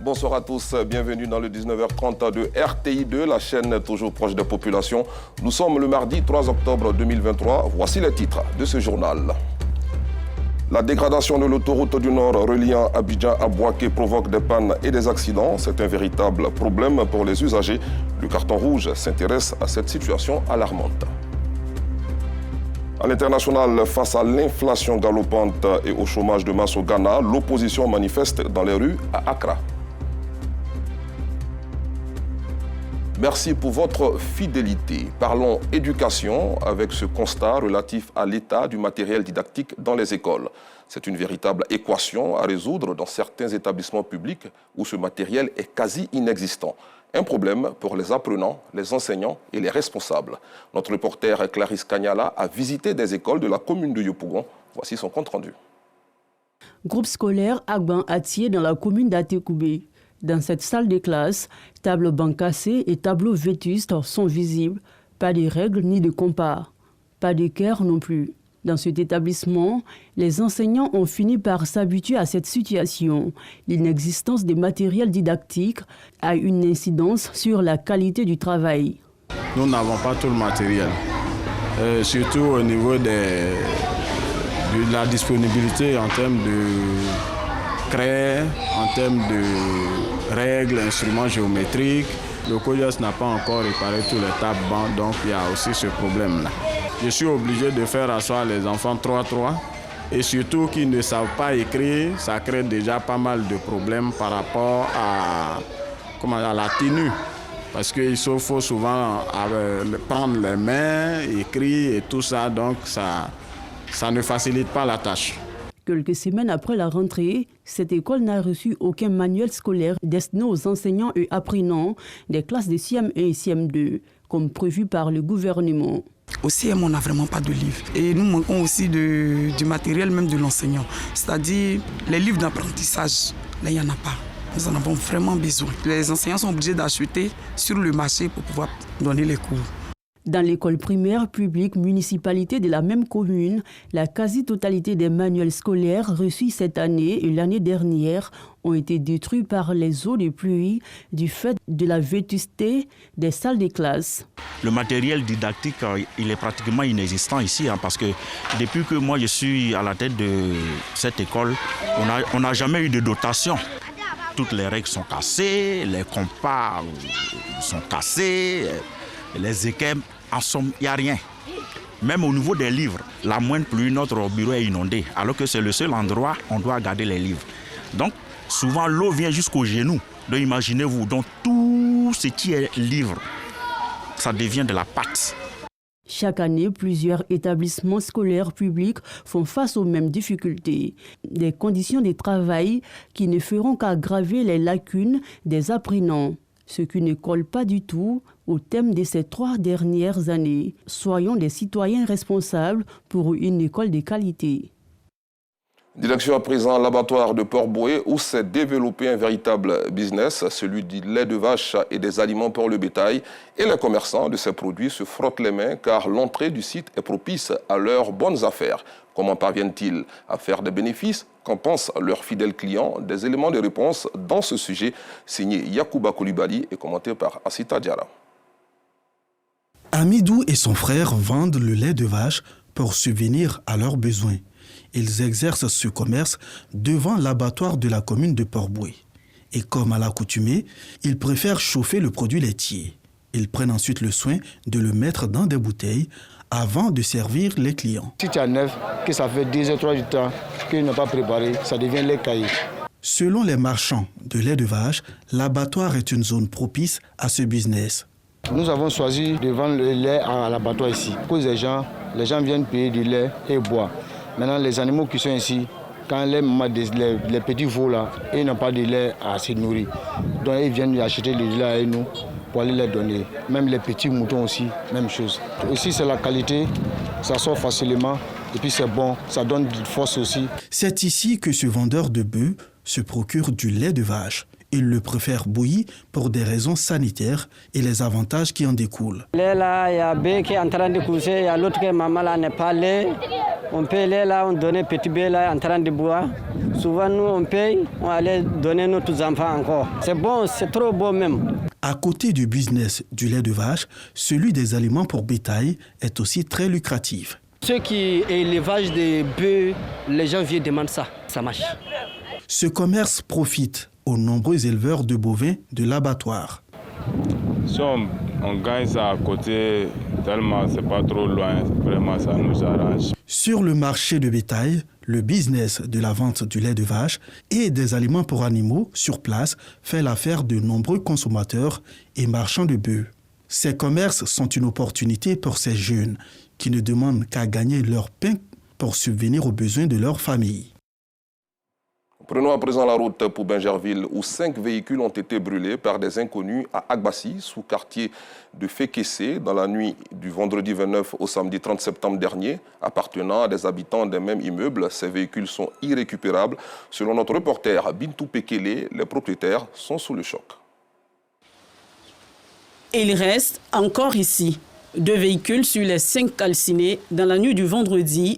Bonsoir à tous, bienvenue dans le 19h30 de RTI2, la chaîne toujours proche des populations. Nous sommes le mardi 3 octobre 2023. Voici les titres de ce journal. La dégradation de l'autoroute du Nord reliant Abidjan à Bouaké provoque des pannes et des accidents. C'est un véritable problème pour les usagers. Le carton rouge s'intéresse à cette situation alarmante. À l'international, face à l'inflation galopante et au chômage de masse au Ghana, l'opposition manifeste dans les rues à Accra. Merci pour votre fidélité. Parlons éducation avec ce constat relatif à l'état du matériel didactique dans les écoles. C'est une véritable équation à résoudre dans certains établissements publics où ce matériel est quasi inexistant. Un problème pour les apprenants, les enseignants et les responsables. Notre reporter Clarisse Kanyala a visité des écoles de la commune de Yopougon. Voici son compte-rendu. Groupe scolaire Agban Atié dans la commune d'Atekoubé. Dans cette salle de classe, tables bancs cassées et tableaux vétustes sont visibles. Pas de règles ni de compas. Pas d'équerre non plus. Dans cet établissement, les enseignants ont fini par s'habituer à cette situation. L'inexistence des matériels didactiques a une incidence sur la qualité du travail. Nous n'avons pas tout le matériel, surtout au niveau de la disponibilité en termes de craie, en termes de règles, instruments géométriques. Le COJES n'a pas encore réparé tous les tables bancs, donc il y a aussi ce problème-là. Je suis obligé de faire asseoir les enfants 3-3 et surtout qu'ils ne savent pas écrire, ça crée déjà pas mal de problèmes par rapport à la tenue. Parce qu'il faut souvent prendre les mains, écrire et tout ça, donc ça ne facilite pas la tâche. Quelques semaines après la rentrée, cette école n'a reçu aucun manuel scolaire destiné aux enseignants et apprenants des classes de CM1 et CM2, comme prévu par le gouvernement. Au CM, on n'a vraiment pas de livres. Et nous manquons aussi du matériel même de l'enseignant. C'est-à-dire les livres d'apprentissage, là, il n'y en a pas. Nous en avons vraiment besoin. Les enseignants sont obligés d'acheter sur le marché pour pouvoir donner les cours. Dans l'école primaire publique municipalité de la même commune, la quasi-totalité des manuels scolaires reçus cette année et l'année dernière ont été détruits par les eaux de pluie du fait de la vétusté des salles de classe. Le matériel didactique, il est pratiquement inexistant ici, parce que depuis que moi je suis à la tête de cette école, on n'a jamais eu de dotation. Toutes les règles sont cassées, les compas sont cassés. Les équipes, en somme, il n'y a rien. Même au niveau des livres, la moindre pluie, notre bureau est inondé, alors que c'est le seul endroit où on doit garder les livres. Donc, souvent, l'eau vient jusqu'aux genoux. Donc, imaginez-vous, donc tout ce qui est livre, ça devient de la pâte. Chaque année, plusieurs établissements scolaires publics font face aux mêmes difficultés. Des conditions de travail qui ne feront qu'aggraver les lacunes des apprenants. Ce qui ne colle pas du tout au thème de ces 3 dernières années. Soyons des citoyens responsables pour une école de qualité. Direction à présent l'abattoir de Port-Boué où s'est développé un véritable business, celui du lait de vache et des aliments pour le bétail. Et les commerçants de ces produits se frottent les mains car l'entrée du site est propice à leurs bonnes affaires. Comment parviennent-ils à faire des bénéfices? Qu'en pensent leurs fidèles clients? Des éléments de réponse dans ce sujet, signé Yacouba Koulibaly et commenté par Asita Diara. Amidou et son frère vendent le lait de vache pour subvenir à leurs besoins. Ils exercent ce commerce devant l'abattoir de la commune de Port-Boué. Et comme à l'accoutumée, ils préfèrent chauffer le produit laitier. Ils prennent ensuite le soin de le mettre dans des bouteilles avant de servir les clients. Si tu as neuf, que ça fait 2 heures, 3 du temps qu'ils n'ont pas préparé, ça devient lait caillé. Selon les marchands de lait de vache, l'abattoir est une zone propice à ce business. Nous avons choisi de vendre le lait à l'abattoir ici. Pour les gens viennent payer du lait et boire. Maintenant, les animaux qui sont ici, quand les petits veaux là, ils n'ont pas de lait à se nourrir. Donc ils viennent acheter le lait à nous pour aller les donner. Même les petits moutons aussi, même chose. Ici, c'est la qualité, ça sort facilement et puis c'est bon, ça donne de force aussi. C'est ici que ce vendeur de bœufs se procure du lait de vache, Ils le préfèrent bouilli pour des raisons sanitaires et les avantages qui en découlent. Là, il y a B qui est en train de coucher, il y a l'autre qui maman là n'est pas lait. On paye là, on donne petit B là en train de boire. Souvent nous on paye, on allait donner nos enfants encore. C'est bon, c'est trop beau même. À côté du business du lait de vache, celui des aliments pour bétail est aussi très lucratif. Ceux qui élevage des bœufs, les gens viennent demander ça, ça marche. Ce commerce profite aux nombreux éleveurs de bovins de l'abattoir. Si on gagne ça à côté, tellement c'est pas trop loin, vraiment ça nous arrange. Sur le marché de bétail, le business de la vente du lait de vache et des aliments pour animaux sur place fait l'affaire de nombreux consommateurs et marchands de bœufs. Ces commerces sont une opportunité pour ces jeunes qui ne demandent qu'à gagner leur pain pour subvenir aux besoins de leur famille. Prenons à présent la route pour Bingerville où 5 véhicules ont été brûlés par des inconnus à Agbassi, sous-quartier de Fekese, dans la nuit du vendredi 29 au samedi 30 septembre dernier, appartenant à des habitants des mêmes immeubles. Ces véhicules sont irrécupérables. Selon notre reporter Bintou Pekele, les propriétaires sont sous le choc. Il reste encore ici 2 véhicules sur les 5 calcinés dans la nuit du vendredi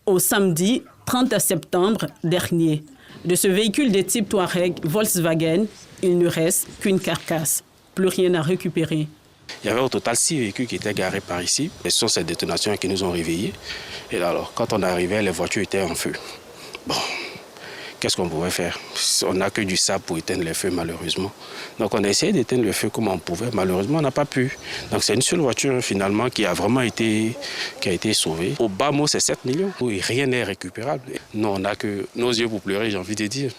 au samedi 30 septembre dernier. De ce véhicule de type Touareg Volkswagen, il ne reste qu'une carcasse. Plus rien à récupérer. Il y avait au total 6 véhicules qui étaient garés par ici. Et ce sont ces détonations qui nous ont réveillés. Et alors, quand on arrivait, les voitures étaient en feu. Bon, qu'est-ce qu'on pouvait faire? On n'a que du sable pour éteindre les feux, malheureusement. Donc, on a essayé d'éteindre le feu comme on pouvait. Malheureusement, on n'a pas pu. Donc, c'est une seule voiture, finalement, qui a été sauvée. Au bas mot, c'est 7 millions. Et rien n'est récupérable. Nous, on n'a que nos yeux pour pleurer, j'ai envie de dire.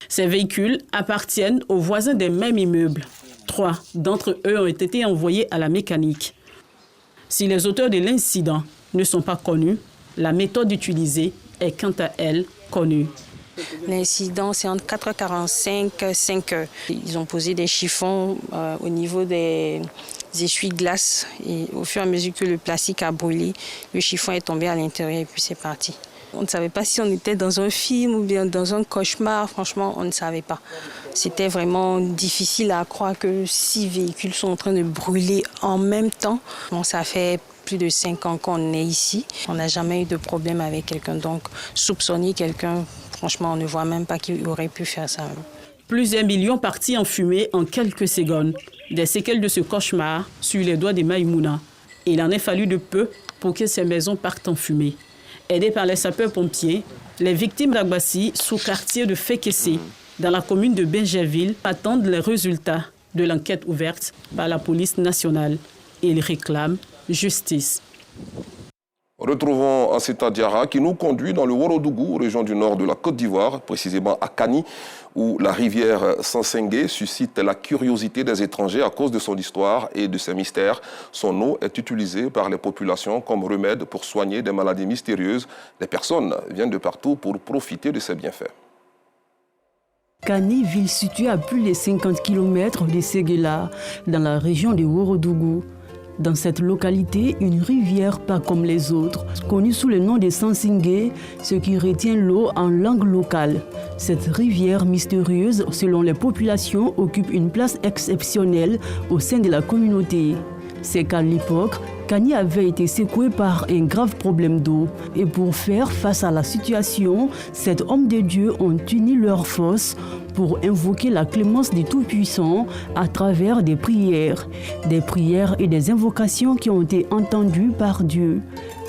Ces véhicules appartiennent aux voisins des mêmes immeubles. 3 d'entre eux ont été envoyés à la mécanique. Si les auteurs de l'incident ne sont pas connus, la méthode utilisée est quant à elle connue. L'incident, c'est entre 4h45 et 5h. Ils ont posé des chiffons au niveau des essuie-glaces. Et au fur et à mesure que le plastique a brûlé, le chiffon est tombé à l'intérieur et puis c'est parti. On ne savait pas si on était dans un film ou bien dans un cauchemar. Franchement, on ne savait pas. C'était vraiment difficile à croire que 6 véhicules sont en train de brûler en même temps. Bon, ça fait plus de 5 ans qu'on est ici. On n'a jamais eu de problème avec quelqu'un. Donc, soupçonner quelqu'un, franchement, on ne voit même pas qu'il aurait pu faire ça. Plusieurs millions partis en fumée en quelques secondes. Des séquelles de ce cauchemar sur les doigts de Maïmouna. Il en est fallu de peu pour que ces maisons partent en fumée. Aidés par les sapeurs-pompiers, les victimes d'Agbassi, sous-quartier de Fekese, dans la commune de Bingerville, attendent les résultats de l'enquête ouverte par la police nationale. Ils réclament justice. Retrouvons Anseta Diarra qui nous conduit dans le Worodougou, région du nord de la Côte d'Ivoire, précisément à Kani, où la rivière Sansengue suscite la curiosité des étrangers à cause de son histoire et de ses mystères. Son eau est utilisée par les populations comme remède pour soigner des maladies mystérieuses. Les personnes viennent de partout pour profiter de ses bienfaits. Kani, ville située à plus de 50 km de Séguéla, dans la région de Worodougou. Dans cette localité, une rivière pas comme les autres, connue sous le nom de Sansengue, ce qui retient l'eau en langue locale. Cette rivière mystérieuse, selon les populations, occupe une place exceptionnelle au sein de la communauté. C'est qu'à l'époque, Kani avait été secoué par un grave problème d'eau. Et pour faire face à la situation, cet homme de Dieu ont uni leurs forces pour invoquer la clémence du Tout-Puissant à travers des prières et des invocations qui ont été entendues par Dieu.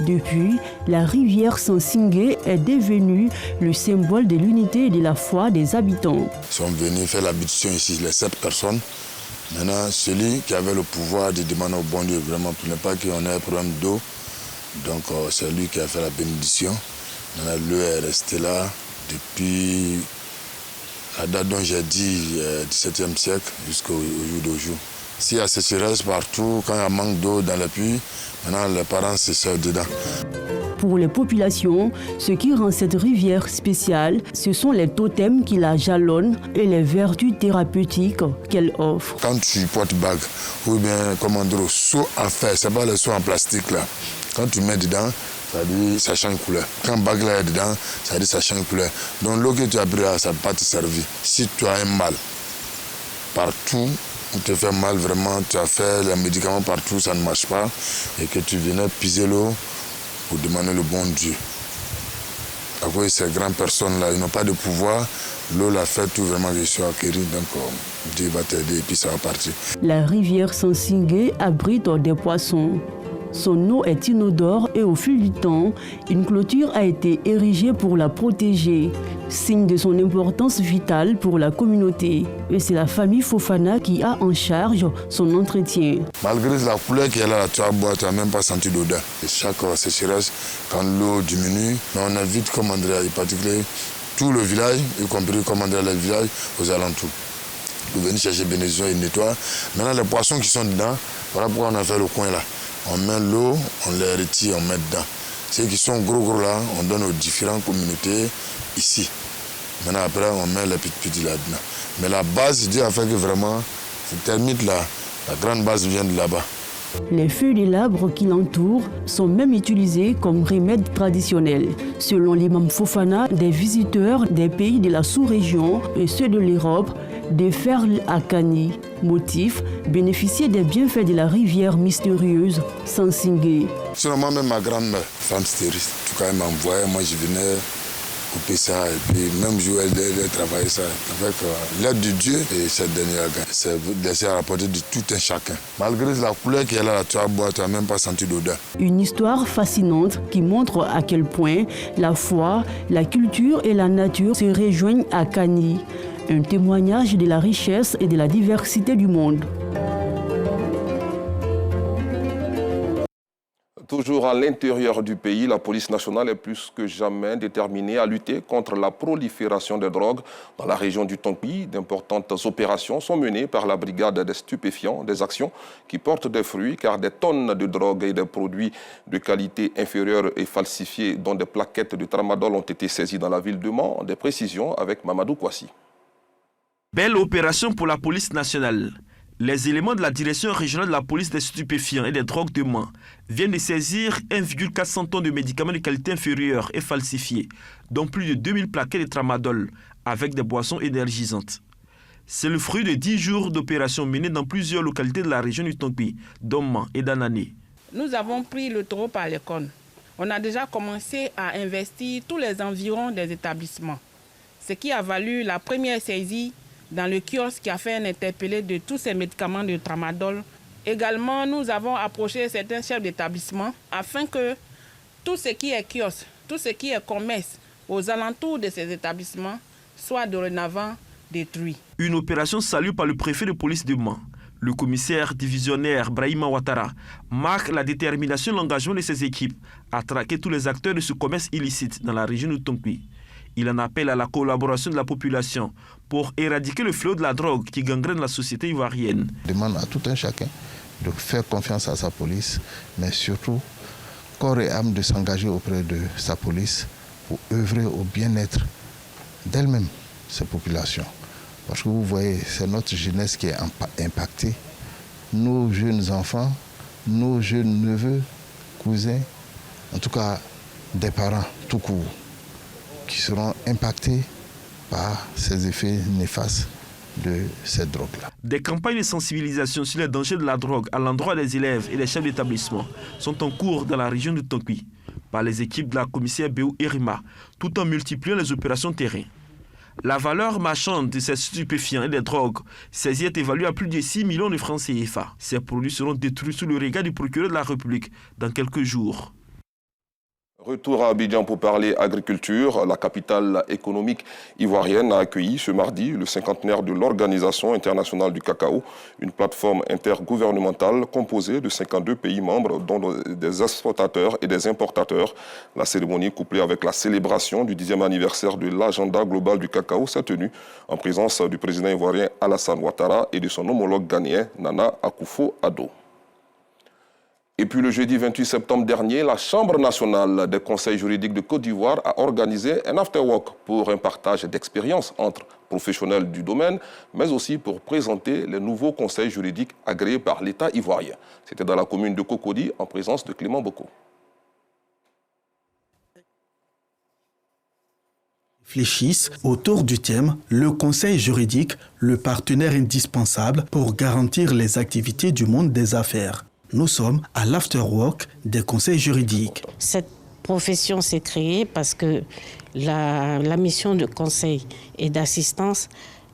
Depuis, la rivière Sansengue est devenue le symbole de l'unité et de la foi des habitants. Ils sont venus faire l'habitation ici, les 7 personnes. Maintenant, celui qui avait le pouvoir de demander au bon Dieu, vraiment, pour ne pas qu'on ait un problème d'eau, donc c'est lui qui a fait la bénédiction. Maintenant, l'eau est restée là depuis la date dont j'ai dit, 17e siècle, jusqu'au jour d'aujourd'hui. S'il y a sécheresse partout, quand il y a manque d'eau dans les puits, maintenant les parents se servent dedans. Pour les populations, ce qui rend cette rivière spéciale, ce sont les totems qui la jalonnent et les vertus thérapeutiques qu'elle offre. Quand tu portes bague ou bien, comment dire, seau à faire, c'est pas le seau en plastique là. Quand tu mets dedans, C'est-à-dire ça change de couleur. Quand Bagla est dedans, ça veut dire ça change de couleur. Donc l'eau que tu as pris là, ça ne va pas te servir. Si tu as un mal partout, on te fait mal vraiment, tu as fait les médicaments partout, ça ne marche pas, et que tu venais piser l'eau pour demander le bon Dieu. À cause de ces grandes personnes-là, ils n'ont pas de pouvoir. L'eau l'a fait tout vraiment que je suis acquéri, donc Dieu va t'aider et puis ça va partir. La rivière Sansingé abrite des poissons. Son eau est inodore et au fil du temps, une clôture a été érigée pour la protéger, signe de son importance vitale pour la communauté. Et c'est la famille Fofana qui a en charge son entretien. Malgré la couleur qu'il y a là, tu as boire, tu n'as même pas senti d'odeur. Et chaque sécheresse, quand l'eau diminue, on invite, comme André en particulier, tout le village, y compris comme André le village, aux alentours. Pour venir chercher bénédiction et nettoyer. Maintenant, les poissons qui sont dedans, voilà pourquoi on a fait le coin là. On met l'eau, on les retire, on met dedans. Ceux qui sont gros là, on donne aux différentes communautés ici. Maintenant après, on met les petits là-dedans. Mais la base, Dieu a fait que vraiment, cette termite là, la grande base vient de là-bas. Les feuilles de l'arbre qui l'entourent sont même utilisées comme remède traditionnel. Selon l'imam Fofana, des visiteurs des pays de la sous-région et ceux de l'Europe déferlent à Kani. Motif, bénéficier des bienfaits de la rivière mystérieuse Sansingé. Sinon, moi-même, ma grand-mère, femme stériste, en tout cas, elle m'envoyait, moi je venais couper ça et puis même jour elle travaillait ça avec l'aide de Dieu et cette dernière gagne. C'est laissé à rapporter de tout un chacun. Malgré la couleur qu'il y a là, tu as boire, tu n'as même pas senti d'odeur. Une histoire fascinante qui montre à quel point la foi, la culture et la nature se rejoignent à Kani. Un témoignage de la richesse et de la diversité du monde. Toujours à l'intérieur du pays, la police nationale est plus que jamais déterminée à lutter contre la prolifération des drogues. Dans la région du Tonpi, d'importantes opérations sont menées par la brigade des stupéfiants, des actions qui portent des fruits car des tonnes de drogue et des produits de qualité inférieure et falsifiés dont des plaquettes de tramadol ont été saisies dans la ville de Mans. Des précisions avec Mamadou Kouassi. Belle opération pour la police nationale. Les éléments de la direction régionale de la police des stupéfiants et des drogues de Mans viennent de saisir 1,400 tonnes de médicaments de qualité inférieure et falsifiés, dont plus de 2000 plaquettes de tramadol avec des boissons énergisantes. C'est le fruit de 10 jours d'opérations menées dans plusieurs localités de la région du Tonpi, dont Mans et Danané. Nous avons pris le taureau par les cornes. On a déjà commencé à investir tous les environs des établissements, ce qui a valu la première saisie dans le kiosque qui a fait un interpellé de tous ces médicaments de tramadol. Également, nous avons approché certains chefs d'établissement afin que tout ce qui est kiosque, tout ce qui est commerce aux alentours de ces établissements soit dorénavant détruit. Une opération saluée par le préfet de police de Mans. Le commissaire divisionnaire Brahima Ouattara marque la détermination et l'engagement de ses équipes à traquer tous les acteurs de ce commerce illicite dans la région du Tonpi. Il en appelle à la collaboration de la population pour éradiquer le fléau de la drogue qui gangrène la société ivoirienne. Je demande à tout un chacun de faire confiance à sa police, mais surtout corps et âme de s'engager auprès de sa police pour œuvrer au bien-être d'elle-même, ces populations. Parce que vous voyez, c'est notre jeunesse qui est impactée, nos jeunes enfants, nos jeunes neveux, cousins, en tout cas des parents tout court, qui seront impactés par ces effets néfastes de cette drogue-là. Des campagnes de sensibilisation sur les dangers de la drogue à l'endroit des élèves et des chefs d'établissement sont en cours dans la région du Tonpi par les équipes de la commissaire Béou Irima, tout en multipliant les opérations terrain. La valeur marchande de ces stupéfiants et des drogues saisis est évaluée à plus de 6 millions de francs CFA. Ces produits seront détruits sous le regard du procureur de la République dans quelques jours. Retour à Abidjan pour parler agriculture. La capitale économique ivoirienne a accueilli ce mardi le cinquantenaire de l'Organisation internationale du cacao, une plateforme intergouvernementale composée de 52 pays membres, dont des exportateurs et des importateurs. La cérémonie, couplée avec la célébration du 10e anniversaire de l'agenda global du cacao, s'est tenue en présence du président ivoirien Alassane Ouattara et de son homologue ghanéen Nana Akufo-Addo. Et puis le jeudi 28 septembre dernier, la Chambre nationale des conseils juridiques de Côte d'Ivoire a organisé un after-work pour un partage d'expériences entre professionnels du domaine, mais aussi pour présenter les nouveaux conseils juridiques agréés par l'État ivoirien. C'était dans la commune de Cocody, en présence de Clément Boko. fléchissent autour du thème « Le conseil juridique, le partenaire indispensable pour garantir les activités du monde des affaires ». Nous sommes à l'afterwork des conseils juridiques. Cette profession s'est créée parce que la mission de conseil et d'assistance,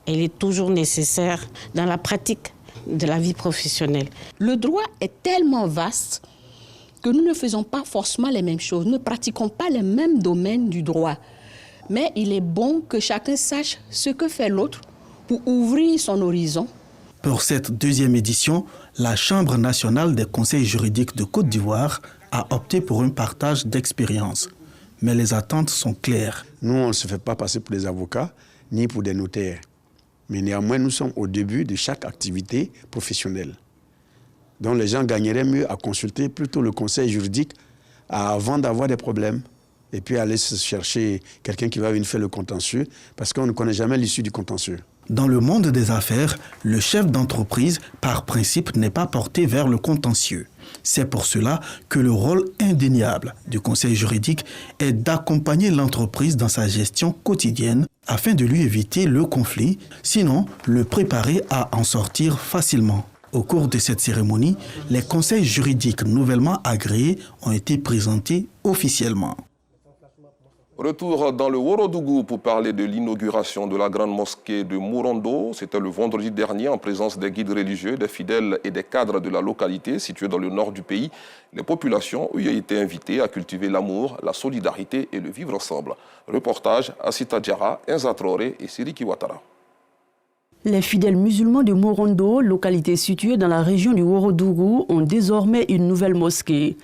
elle est toujours nécessaire dans la pratique de la vie professionnelle. Le droit est tellement vaste que nous ne faisons pas forcément les mêmes choses, nous ne pratiquons pas les mêmes domaines du droit. Mais il est bon que chacun sache ce que fait l'autre pour ouvrir son horizon. Pour cette deuxième édition, la Chambre nationale des conseils juridiques de Côte d'Ivoire a opté pour un partage d'expériences. Mais les attentes sont claires. Nous, on ne se fait pas passer pour des avocats ni pour des notaires. Mais néanmoins, nous sommes au début de chaque activité professionnelle. Donc les gens gagneraient mieux à consulter plutôt le conseil juridique avant d'avoir des problèmes. Et puis aller se chercher quelqu'un qui va venir faire le contentieux, parce qu'on ne connaît jamais l'issue du contentieux. Dans le monde des affaires, le chef d'entreprise, par principe, n'est pas porté vers le contentieux. C'est pour cela que le rôle indéniable du conseil juridique est d'accompagner l'entreprise dans sa gestion quotidienne afin de lui éviter le conflit, sinon le préparer à en sortir facilement. Au cours de cette cérémonie, les conseils juridiques nouvellement agréés ont été présentés officiellement. Retour dans le Ourodougou pour parler de l'inauguration de la grande mosquée de Morondo. C'était le vendredi dernier en présence des guides religieux, des fidèles et des cadres de la localité située dans le nord du pays. Les populations y ont été invitées à cultiver l'amour, la solidarité et le vivre ensemble. Reportage Asita Diarra, Enza Traoré et Siriki Ouattara. Les fidèles musulmans de Morondo, localité située dans la région du Ourodougou, ont désormais une nouvelle mosquée.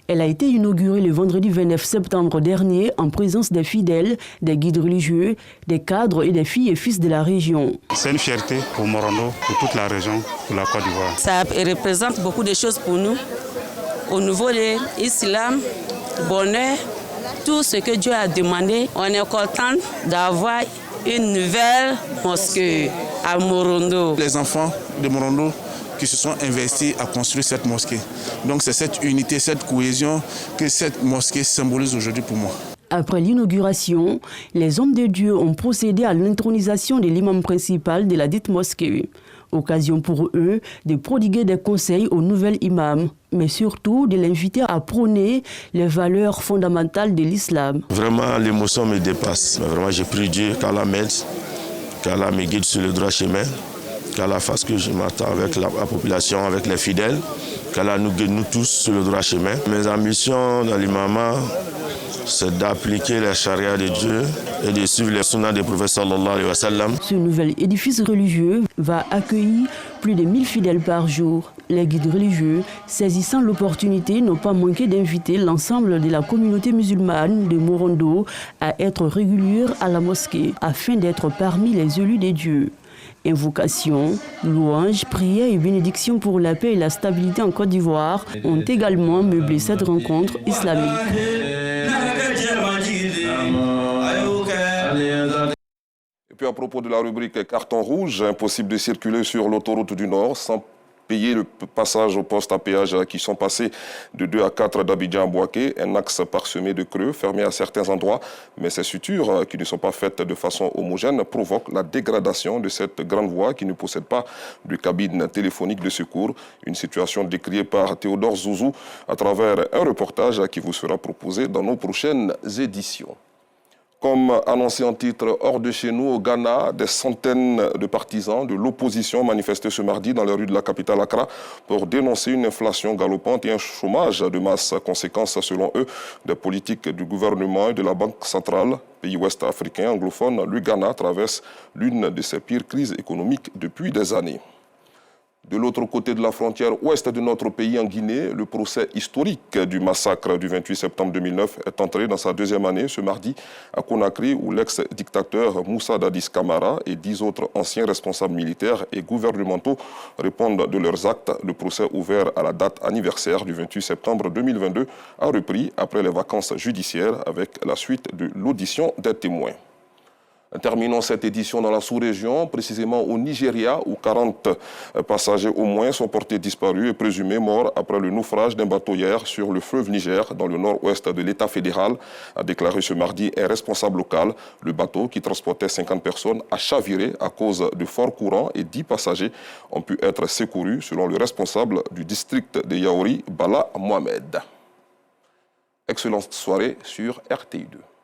Elle a été inaugurée le vendredi 29 septembre dernier en présence des fidèles, des guides religieux, des cadres et des filles et fils de la région. C'est une fierté pour Morondo, pour toute la région, pour la Côte d'Ivoire. Ça représente beaucoup de choses pour nous. Au niveau de l'islam, bonheur, tout ce que Dieu a demandé, on est content d'avoir une nouvelle mosquée à Morondo. Les enfants de Morondo qui se sont investis à construire cette mosquée. Donc c'est cette unité, cette cohésion que cette mosquée symbolise aujourd'hui pour moi. Après l'inauguration, les hommes de Dieu ont procédé à l'intronisation de l'imam principal de la dite mosquée. Occasion pour eux de prodiguer des conseils au nouvel imam, mais surtout de l'inviter à prôner les valeurs fondamentales de l'islam. Vraiment, l'émotion me dépasse. Vraiment, je prie Dieu qu'Allah m'aide, qu'Allah me guide sur le droit chemin, qu'Allah fasse que je m'attends avec la population, avec les fidèles, qu'Allah nous guide nous tous sur le droit chemin. Mes ambitions dans l'imama, c'est d'appliquer les charia de Dieu et de suivre les sunnas des prophètes sallallahu alayhi wa sallam. Ce nouvel édifice religieux va accueillir plus de 1000 fidèles par jour. Les guides religieux, saisissant l'opportunité, n'ont pas manqué d'inviter l'ensemble de la communauté musulmane de Morondo à être réguliers à la mosquée afin d'être parmi les élus des dieux. Invocations, louanges, prières et bénédictions pour la paix et la stabilité en Côte d'Ivoire ont également meublé cette rencontre islamique. Et puis à propos de la rubrique carton rouge, impossible de circuler sur l'autoroute du Nord sans payer le passage au poste à péage qui sont passés de 2 à 4 d'Abidjan à Bouaké, un axe parsemé de creux, fermé à certains endroits. Mais ces sutures, qui ne sont pas faites de façon homogène, provoquent la dégradation de cette grande voie qui ne possède pas de cabine téléphonique de secours. Une situation décriée par Théodore Zouzou à travers un reportage qui vous sera proposé dans nos prochaines éditions. Comme annoncé en titre hors de chez nous au Ghana, des centaines de partisans de l'opposition manifestaient ce mardi dans les rues de la capitale Accra pour dénoncer une inflation galopante et un chômage de masse. Conséquence, selon eux, des politiques du gouvernement et de la Banque centrale. Pays ouest africain anglophone, le Ghana traverse l'une de ses pires crises économiques depuis des années. De l'autre côté de la frontière ouest de notre pays, en Guinée, le procès historique du massacre du 28 septembre 2009 est entré dans sa deuxième année ce mardi à Conakry, où l'ex-dictateur Moussa Dadis Camara et 10 autres anciens responsables militaires et gouvernementaux répondent de leurs actes. Le procès ouvert à la date anniversaire du 28 septembre 2022 a repris après les vacances judiciaires avec la suite de l'audition des témoins. Terminons cette édition dans la sous-région, précisément au Nigeria, où 40 passagers au moins sont portés disparus et présumés morts après le naufrage d'un bateau hier sur le fleuve Niger, dans le nord-ouest de l'État fédéral, a déclaré ce mardi un responsable local. Le bateau, qui transportait 50 personnes, a chaviré à cause de forts courants et 10 passagers ont pu être secourus, selon le responsable du district de Yaouri, Bala Mohamed. Excellente soirée sur RTI2.